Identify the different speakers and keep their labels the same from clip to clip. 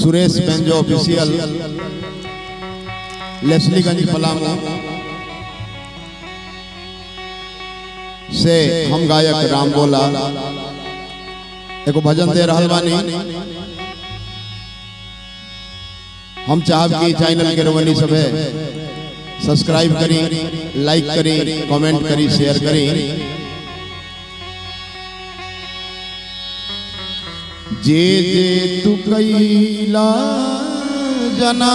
Speaker 1: Suresh banjo official Leslieganj Palamu से हम गायक राम बोला एको भजन दे रहल बानी। हम चाहब कि चैनल के रवनी सभे सब्सक्राइब करी, लाइक करी, कमेंट करी, शेयर करी। जे जे तू कैला जना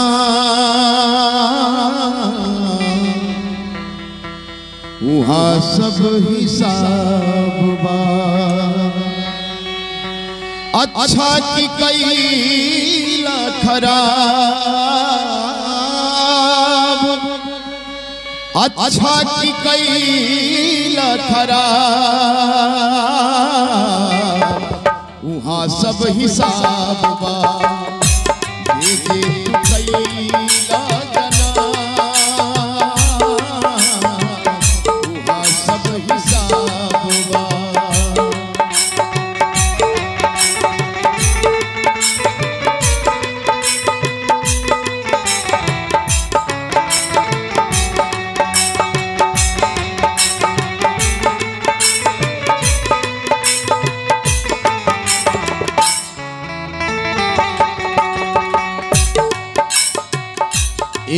Speaker 1: वहाँ सब हिसाब बा। अच्छा की कैला खराब, अच्छा की कैला खराब वहाँ सब हिसाब बा। जे जे तू कैला जना वहाँ सब हिसाब बा।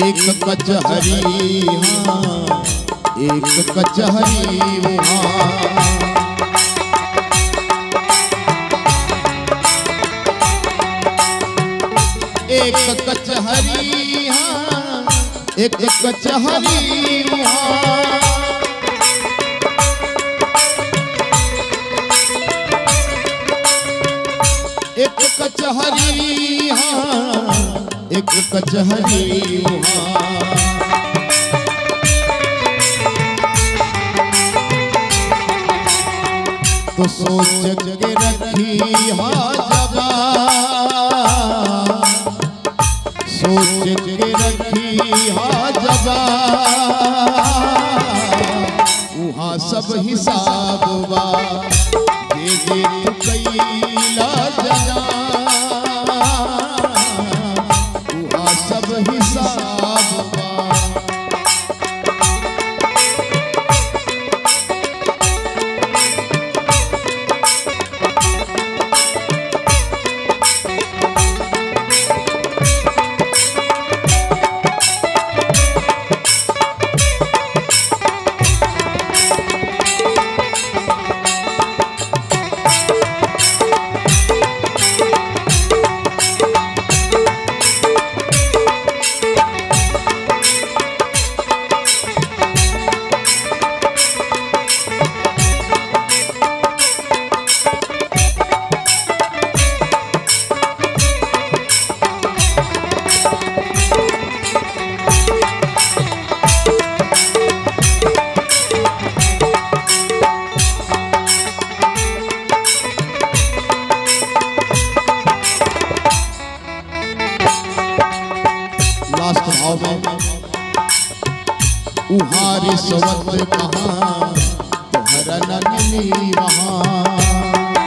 Speaker 1: एक कचहरी हाँ, एक कचहरी वहाँ, एक कचहरी हाँ, एक कचहरी वहाँ। एक कचहरी हाँ, एक कचहरी वहाँ। तो सोच के रखी हाँ जबान, सोच के रखी हाँ जबान वहाँ सब हिसाब बा। जे जे तू कैला जना सब हिसाब बा। उहाँ रिश्वत कहाँ तोहरा न मिली वहाँ।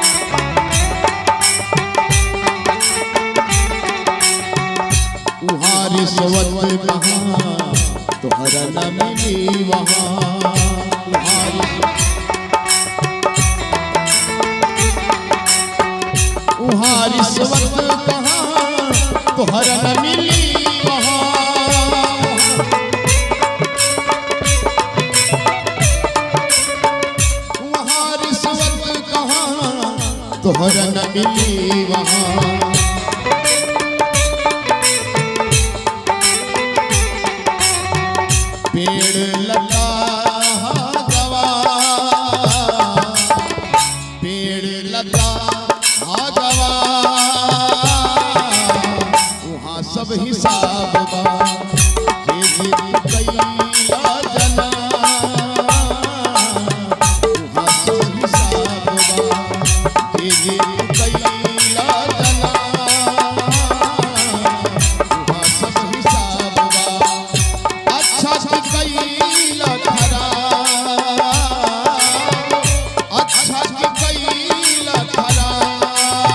Speaker 1: उहाँ रिश्वत कहाँ तोहरा न मिली वहाँ। उहाँ रिश्वत कहाँ तोहरा न मिली वहाँ। तोहरा न मिली वहाँ। पेड़ लगा गवा, पेड़ लगा गवा वहाँ सब हिसाब बा। जे जे कैला जना वहाँ सब हिसाब बा। जे जे कैला जना वहाँ सब हिसाब बा। अच्छा की कैला खराब, अच्छा की कैला खराब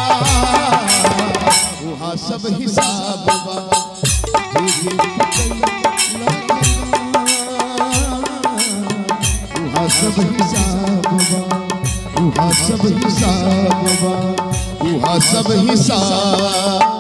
Speaker 1: सब हिसाब बा उहा सब हिसाब बा उहा सब हिसाब बा उहा सब हिसाब